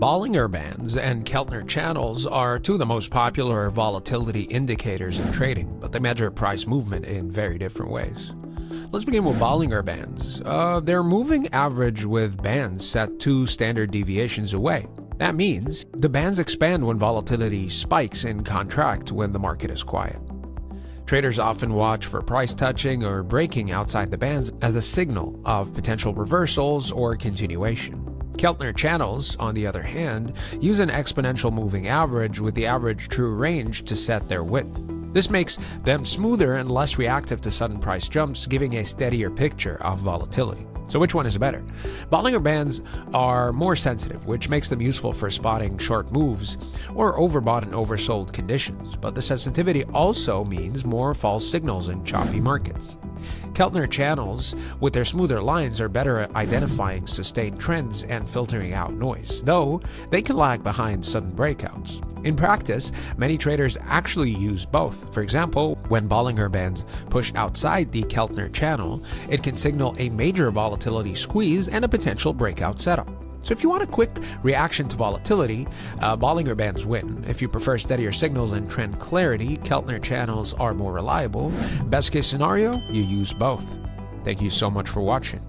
Bollinger Bands and Keltner Channels are two of the most popular volatility indicators in trading, but they measure price movement in very different ways. Let's begin with Bollinger Bands. They're moving average with bands set 2 standard deviations away. That means the bands expand when volatility spikes and contract when the market is quiet. Traders often watch for price touching or breaking outside the bands as a signal of potential reversals or continuation. Keltner Channels, on the other hand, use an exponential moving average with the average true range to set their width. This makes them smoother and less reactive to sudden price jumps, giving a steadier picture of volatility. So which one is better? Bollinger Bands are more sensitive, which makes them useful for spotting short moves or overbought and oversold conditions, but the sensitivity also means more false signals in choppy markets. Keltner Channels, with their smoother lines, are better at identifying sustained trends and filtering out noise, though they can lag behind sudden breakouts. In practice, many traders actually use both. For example, when Bollinger Bands push outside the Keltner channel, it can signal a major volatility squeeze and a potential breakout setup. So if you want a quick reaction to volatility, Bollinger Bands win. If you prefer steadier signals and trend clarity, Keltner Channels are more reliable. Best case scenario, you use both. Thank you so much for watching.